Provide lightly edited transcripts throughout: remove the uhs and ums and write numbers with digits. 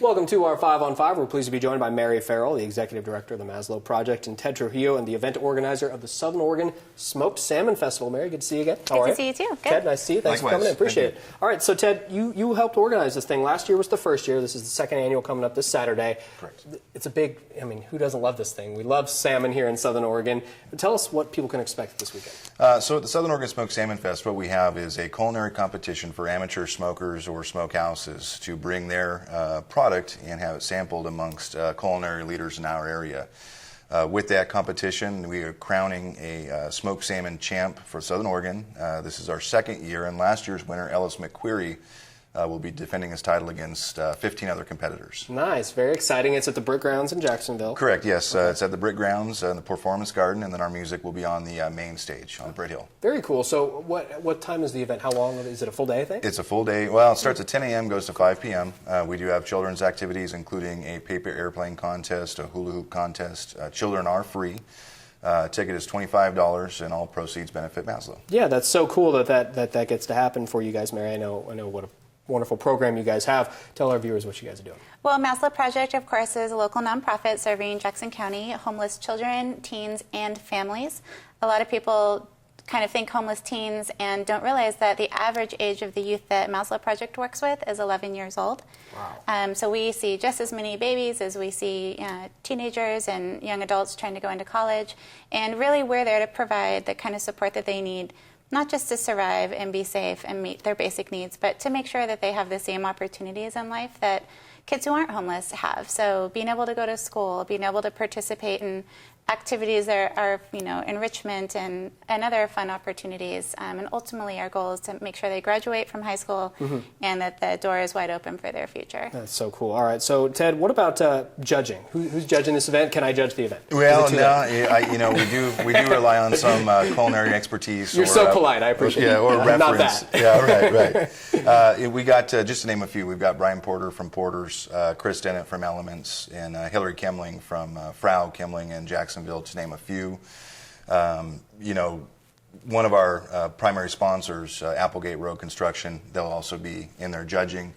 Welcome to our 5 on 5. We're pleased to be joined by Mary Farrell, the Executive Director of the Maslow Project, and Ted Trujillo, and the event organizer of the Southern Oregon Smoked Salmon Festival. Mary, good to see you again. Good to see you too. Good. Ted, nice to see you. Thanks for coming in. Appreciate it. All right, so Ted, you helped organize this thing. Last year was the first year. This is the second annual coming up this Saturday. Correct. It's a big, I mean, who doesn't love this thing? We love salmon here in Southern Oregon. Tell us what people can expect this weekend. So at the Southern Oregon Smoked Salmon Fest, what we have is a culinary competition for amateur smokers or smokehouses to bring their product and have it sampled amongst culinary leaders in our area. With that competition, we are crowning a smoked salmon champ for Southern Oregon. This is our second year, and last year's winner, Ellis McQuarrie, will be defending his title against 15 other competitors. Nice, very exciting. It's at the Brick Grounds in Jacksonville. Correct, yes. It's at the Brick Grounds in the Performance Garden, and then our music will be on the main stage on Britt Hill. Very cool. So what time is the event? How long? Is it a full day thing? It's a full day. Well, it starts at 10 a.m., goes to 5 p.m. We do have children's activities, including a paper airplane contest, a hula hoop contest. Children are free. Ticket is $25, and all proceeds benefit Maslow. Yeah, that's so cool that gets to happen for you guys, Mary. I know what a wonderful program you guys have. Tell our viewers what you guys are doing. Well, Maslow Project, of course, is a local nonprofit serving Jackson County homeless children, teens, and families. A lot of people kind of think homeless teens and don't realize that the average age of the youth that Maslow Project works with is 11 years old. Wow. So we see just as many babies as we see teenagers and young adults trying to go into college. And really, we're there to provide the kind of support that they need, not just to survive and be safe and meet their basic needs, but to make sure that they have the same opportunities in life that kids who aren't homeless have. So being able to go to school, being able to participate in activities that are enrichment and other fun opportunities. And ultimately our goal is to make sure they graduate from high school and that the door is wide open for their future. That's so cool. All right, so Ted, what about judging? Who's judging this event? Can I judge the event? Well, no, we do rely on some culinary expertise. You're so polite. I appreciate it. Yeah, or reference. Not that. Yeah, right. We got, just to name a few, we've got Brian Porter from Porter's, Chris Dennett from Elements, and Hillary Kimling from Frau Kimling in Jacksonville, to name a few. One of our primary sponsors, Applegate Road Construction, they'll also be in there judging.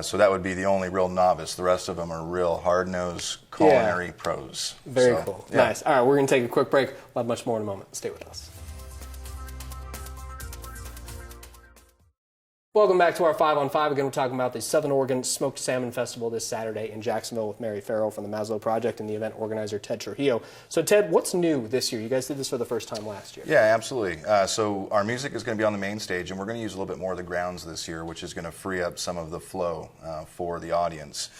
So that would be the only real novice. The rest of them are real hard-nosed culinary pros. Very cool. Yeah. Nice. All right, we're going to take a quick break. We'll have much more in a moment. Stay with us. Welcome back to our 5 on 5. Again, we're talking about the Southern Oregon Smoked Salmon Festival this Saturday in Jacksonville with Mary Farrell from the Maslow Project and the event organizer, Ted Trujillo. So, Ted, what's new this year? You guys did this for the first time last year. Yeah, absolutely. So our music is going to be on the main stage, and we're going to use a little bit more of the grounds this year, which is going to free up some of the flow for the audience.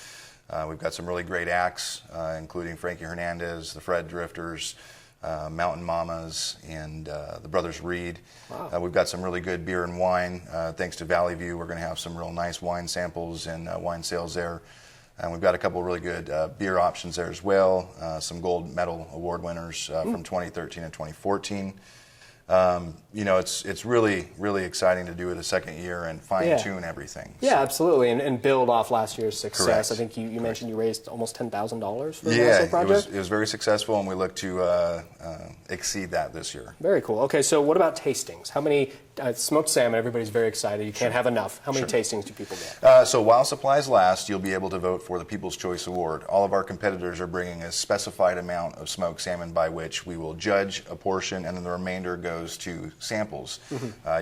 We've got some really great acts, including Frankie Hernandez, the Fred Drifters, Mountain Mamas, and the Brothers Reed. Wow. We've got some really good beer and wine. Thanks to Valley View, we're going to have some real nice wine samples and wine sales there. And we've got a couple of really good beer options there as well. Some gold medal award winners from 2013 and 2014. It's really, really exciting to do it a second year and fine-tune everything. Yeah, absolutely, and build off last year's success. Correct. I think you mentioned you raised almost $10,000 for the Maslow Project. It was very successful, and we look to exceed that this year. Very cool. Okay, so what about tastings? How many smoked salmon? Everybody's very excited. You can't have enough. How many tastings do people get? So while supplies last, you'll be able to vote for the People's Choice Award. All of our competitors are bringing a specified amount of smoked salmon by which we will judge a portion, and then the remainder goes to samples.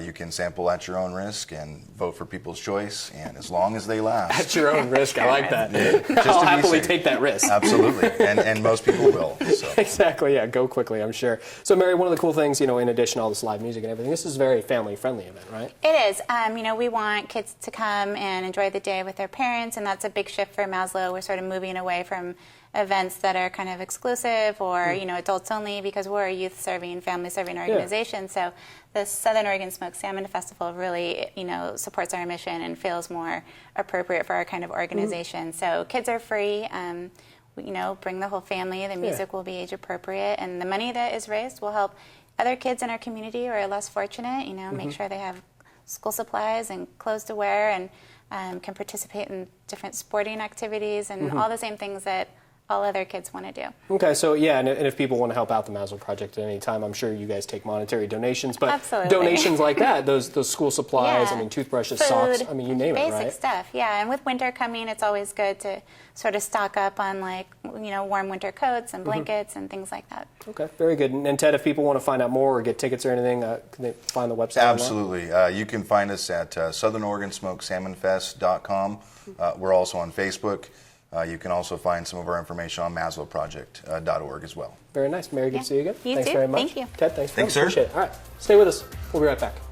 You can sample at your own risk and vote for People's Choice, and as long as they last. At your own risk, I like that. Just I'll to be happily safe. take that risk. Absolutely, and most people will. So. Exactly, yeah, go quickly, I'm sure. So, Mary, one of the cool things, in addition to all this live music and everything, this is a very family-friendly event, right? It is. We want kids to come and enjoy the day with their parents, and that's a big shift for Maslow. We're sort of moving away from events that are kind of exclusive or, adults only, because we're a youth-serving, family-serving organization. So the Southern Oregon Smoked Salmon Festival really, supports our mission and feels more appropriate for our kind of organization. So kids are free. Bring the whole family. The music will be age-appropriate, and the money that is raised will help other kids in our community who are less fortunate, make sure they have school supplies and clothes to wear and can participate in different sporting activities and all the same things that all other kids want to do. Okay, so yeah, and if people want to help out the Maslow Project at any time, I'm sure you guys take monetary donations, but Absolutely. donations like that, those school supplies, Yeah. I mean, toothbrushes, Food, socks, I mean, you name it, right? Basic stuff, yeah. And with winter coming, it's always good to sort of stock up on, like, warm winter coats and blankets and things like that. Okay, very good. And Ted, if people want to find out more or get tickets or anything, can they find the website? Absolutely. You can find us at southernoregonsmokedsalmonfest.com. We're also on Facebook. You can also find some of our information on maslowproject.org as well. Very nice. Mary, good to see you again. You Thanks too. very much. Thank you. Ted, thanks for Thanks, sir. Appreciate it. All right, stay with us. We'll be right back.